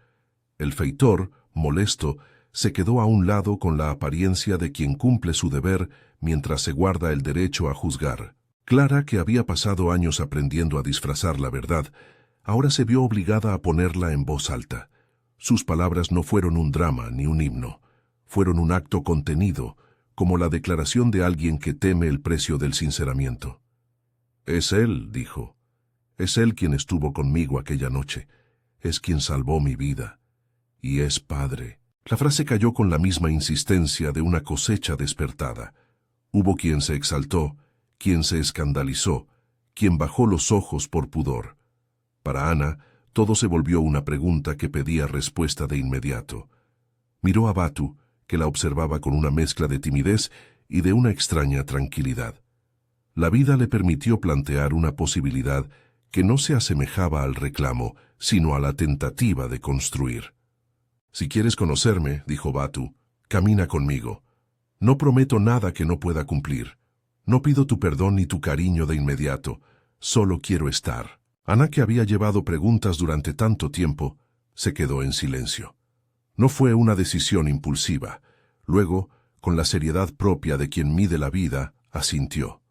El feitor, molesto, se quedó a un lado con la apariencia de quien cumple su deber mientras se guarda el derecho a juzgar. Clara, que había pasado años aprendiendo a disfrazar la verdad, ahora se vio obligada a ponerla en voz alta. Sus palabras no fueron un drama ni un himno, fueron un acto contenido, como la declaración de alguien que teme el precio del sinceramiento. «Es él», dijo. «Es él quien estuvo conmigo aquella noche. Es quien salvó mi vida. Y es padre». La frase cayó con la misma insistencia de una cosecha despertada. Hubo quien se exaltó, quien se escandalizó, quien bajó los ojos por pudor. Para Ana, todo se volvió una pregunta que pedía respuesta de inmediato. Miró a Batu, que la observaba con una mezcla de timidez y de una extraña tranquilidad. La vida le permitió plantear una posibilidad que no se asemejaba al reclamo, sino a la tentativa de construir. «Si quieres conocerme», dijo Batu, «camina conmigo. No prometo nada que no pueda cumplir. No pido tu perdón ni tu cariño de inmediato. Solo quiero estar». Ana, que había llevado preguntas durante tanto tiempo, se quedó en silencio. No fue una decisión impulsiva. Luego, con la seriedad propia de quien mide la vida, asintió.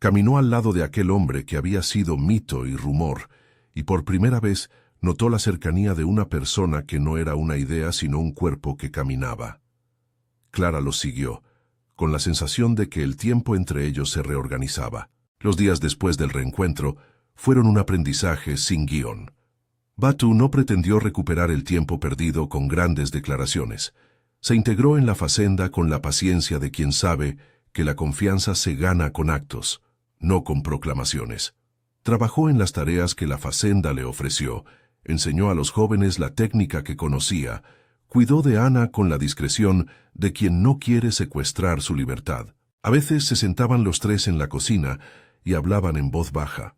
Caminó al lado de aquel hombre que había sido mito y rumor, y por primera vez notó la cercanía de una persona que no era una idea sino un cuerpo que caminaba. Clara los siguió, con la sensación de que el tiempo entre ellos se reorganizaba. Los días después del reencuentro fueron un aprendizaje sin guión. Batu no pretendió recuperar el tiempo perdido con grandes declaraciones. Se integró en la facenda con la paciencia de quien sabe que la confianza se gana con actos, no con proclamaciones. Trabajó en las tareas que la facenda le ofreció, enseñó a los jóvenes la técnica que conocía, cuidó de Ana con la discreción de quien no quiere secuestrar su libertad. A veces se sentaban los tres en la cocina y hablaban en voz baja.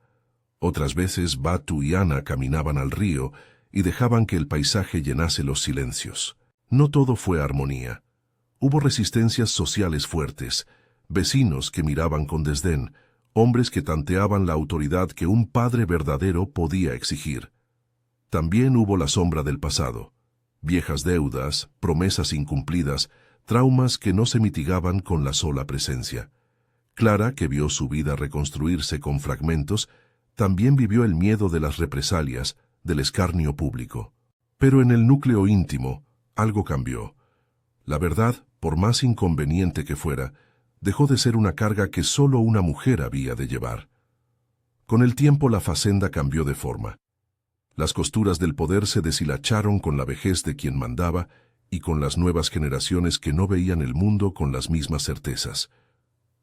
Otras veces Batu y Ana caminaban al río y dejaban que el paisaje llenase los silencios. No todo fue armonía. Hubo resistencias sociales fuertes, vecinos que miraban con desdén, hombres que tanteaban la autoridad que un padre verdadero podía exigir. También hubo la sombra del pasado, viejas deudas, promesas incumplidas, traumas que no se mitigaban con la sola presencia. Clara, que vio su vida reconstruirse con fragmentos, también vivió el miedo de las represalias, del escarnio público. Pero en el núcleo íntimo, algo cambió. La verdad por más inconveniente que fuera, dejó de ser una carga que solo una mujer había de llevar. Con el tiempo la facenda cambió de forma. Las costuras del poder se deshilacharon con la vejez de quien mandaba y con las nuevas generaciones que no veían el mundo con las mismas certezas.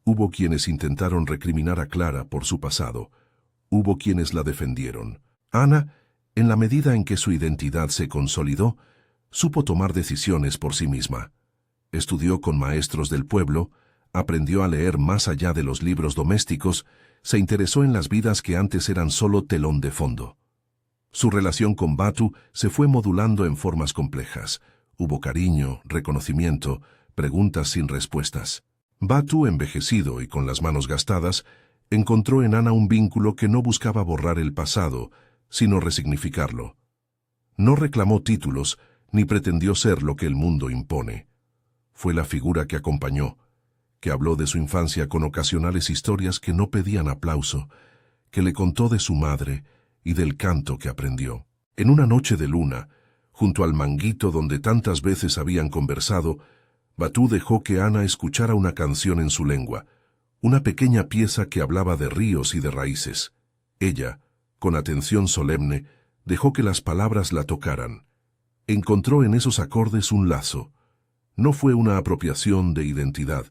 Hubo quienes intentaron recriminar a Clara por su pasado. Hubo quienes la defendieron. Ana, en la medida en que su identidad se consolidó, supo tomar decisiones por sí misma. Estudió con maestros del pueblo, aprendió a leer más allá de los libros domésticos, se interesó en las vidas que antes eran solo telón de fondo. Su relación con Batu se fue modulando en formas complejas. Hubo cariño, reconocimiento, preguntas sin respuestas. Batu, envejecido y con las manos gastadas, encontró en Ana un vínculo que no buscaba borrar el pasado, sino resignificarlo. No reclamó títulos, ni pretendió ser lo que el mundo impone. Fue la figura que acompañó, que habló de su infancia con ocasionales historias que no pedían aplauso, que le contó de su madre y del canto que aprendió. En una noche de luna, junto al manguito donde tantas veces habían conversado, Batu dejó que Ana escuchara una canción en su lengua, una pequeña pieza que hablaba de ríos y de raíces. Ella, con atención solemne, dejó que las palabras la tocaran. Encontró en esos acordes un lazo. No fue una apropiación de identidad,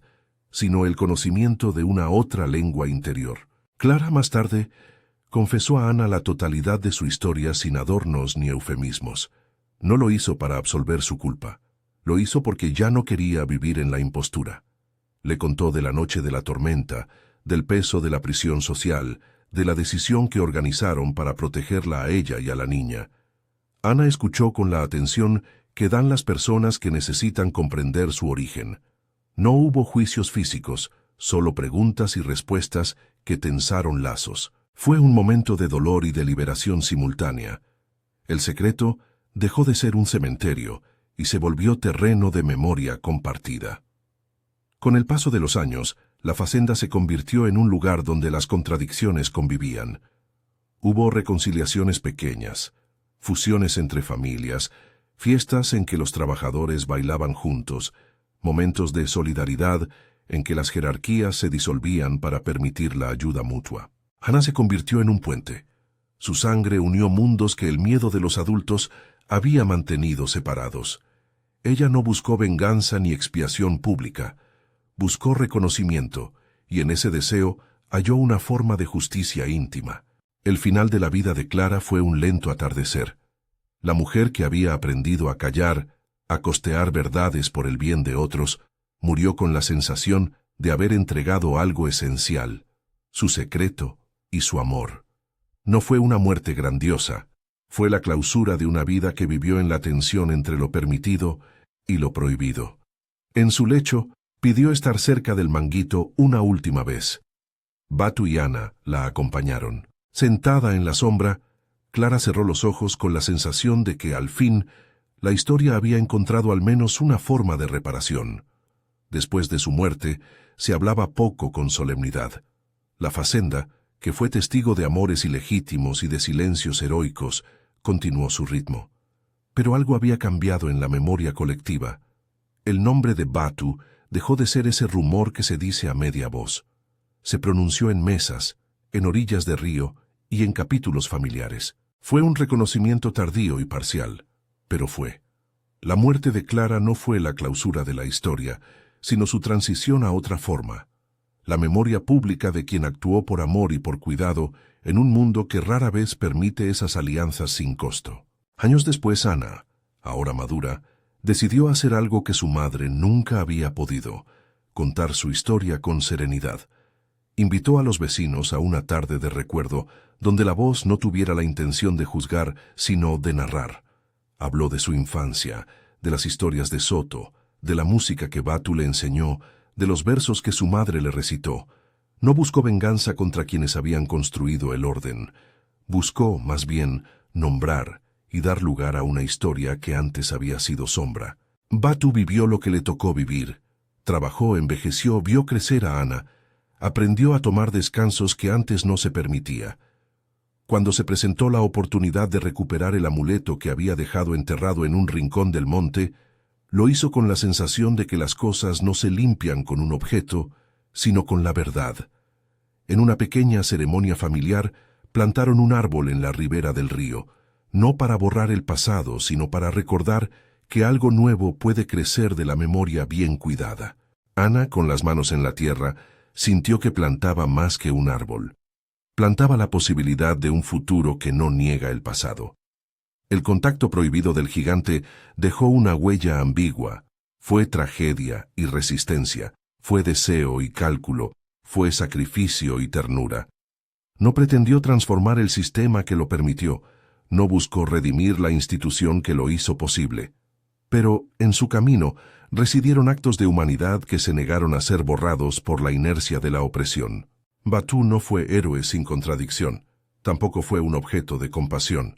sino el conocimiento de una otra lengua interior. Clara, más tarde, confesó a Ana la totalidad de su historia sin adornos ni eufemismos. No lo hizo para absolver su culpa. Lo hizo porque ya no quería vivir en la impostura. Le contó de la noche de la tormenta, del peso de la prisión social, de la decisión que organizaron para protegerla a ella y a la niña. Ana escuchó con la atención que dan las personas que necesitan comprender su origen. No hubo juicios físicos, solo preguntas y respuestas que tensaron lazos. Fue un momento de dolor y de liberación simultánea. El secreto dejó de ser un cementerio y se volvió terreno de memoria compartida. Con el paso de los años, la facenda se convirtió en un lugar donde las contradicciones convivían. Hubo reconciliaciones pequeñas, fusiones entre familias, fiestas en que los trabajadores bailaban juntos, momentos de solidaridad en que las jerarquías se disolvían para permitir la ayuda mutua. Ana se convirtió en un puente. Su sangre unió mundos que el miedo de los adultos había mantenido separados. Ella no buscó venganza ni expiación pública. Buscó reconocimiento, y en ese deseo halló una forma de justicia íntima. El final de la vida de Clara fue un lento atardecer. La mujer que había aprendido a callar, a costear verdades por el bien de otros, murió con la sensación de haber entregado algo esencial, su secreto y su amor. No fue una muerte grandiosa, fue la clausura de una vida que vivió en la tensión entre lo permitido y lo prohibido. En su lecho, pidió estar cerca del manguito una última vez. Batu y Ana la acompañaron. Sentada en la sombra, Clara cerró los ojos con la sensación de que, al fin, la historia había encontrado al menos una forma de reparación. Después de su muerte, se hablaba poco con solemnidad. La facenda, que fue testigo de amores ilegítimos y de silencios heroicos, continuó su ritmo. Pero algo había cambiado en la memoria colectiva. El nombre de Batu dejó de ser ese rumor que se dice a media voz. Se pronunció en mesas, en orillas de río y en capítulos familiares. Fue un reconocimiento tardío y parcial, pero fue. La muerte de Clara no fue la clausura de la historia, sino su transición a otra forma. La memoria pública de quien actuó por amor y por cuidado en un mundo que rara vez permite esas alianzas sin costo. Años después, Ana, ahora madura, decidió hacer algo que su madre nunca había podido: contar su historia con serenidad. Invitó a los vecinos a una tarde de recuerdo donde la voz no tuviera la intención de juzgar, sino de narrar. Habló de su infancia, de las historias de Soto, de la música que Batu le enseñó, de los versos que su madre le recitó. No buscó venganza contra quienes habían construido el orden. Buscó, más bien, nombrar y dar lugar a una historia que antes había sido sombra. Batu vivió lo que le tocó vivir. Trabajó, envejeció, vio crecer a Ana. Aprendió a tomar descansos que antes no se permitía. Cuando se presentó la oportunidad de recuperar el amuleto que había dejado enterrado en un rincón del monte, Lo hizo con la sensación de que las cosas no se limpian con un objeto, sino con la verdad. En una pequeña ceremonia familiar, plantaron un árbol en la ribera del río, no para borrar el pasado, sino para recordar que algo nuevo puede crecer de la memoria bien cuidada. Ana, con las manos en la tierra, sintió que plantaba más que un árbol. Plantaba la posibilidad de un futuro que no niega el pasado. El contacto prohibido del gigante dejó una huella ambigua. Fue tragedia y resistencia, fue deseo y cálculo, fue sacrificio y ternura. No pretendió transformar el sistema que lo permitió, no buscó redimir la institución que lo hizo posible. Pero, en su camino, residieron actos de humanidad que se negaron a ser borrados por la inercia de la opresión. Batu no fue héroe sin contradicción, tampoco fue un objeto de compasión.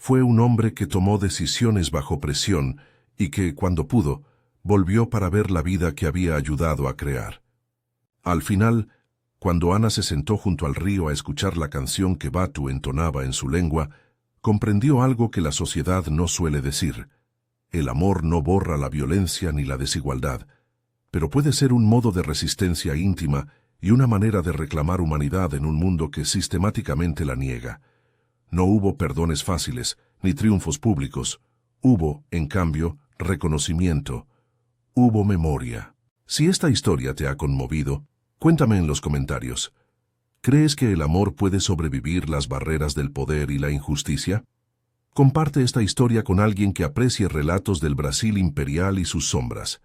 Fue un hombre que tomó decisiones bajo presión y que, cuando pudo, volvió para ver la vida que había ayudado a crear. Al final, cuando Ana se sentó junto al río a escuchar la canción que Batu entonaba en su lengua, comprendió algo que la sociedad no suele decir. El amor no borra la violencia ni la desigualdad, pero puede ser un modo de resistencia íntima y una manera de reclamar humanidad en un mundo que sistemáticamente la niega. No hubo perdones fáciles, ni triunfos públicos. Hubo, en cambio, reconocimiento. Hubo memoria. Si esta historia te ha conmovido, cuéntame en los comentarios. ¿Crees que el amor puede sobrevivir las barreras del poder y la injusticia? Comparte esta historia con alguien que aprecie relatos del Brasil imperial y sus sombras.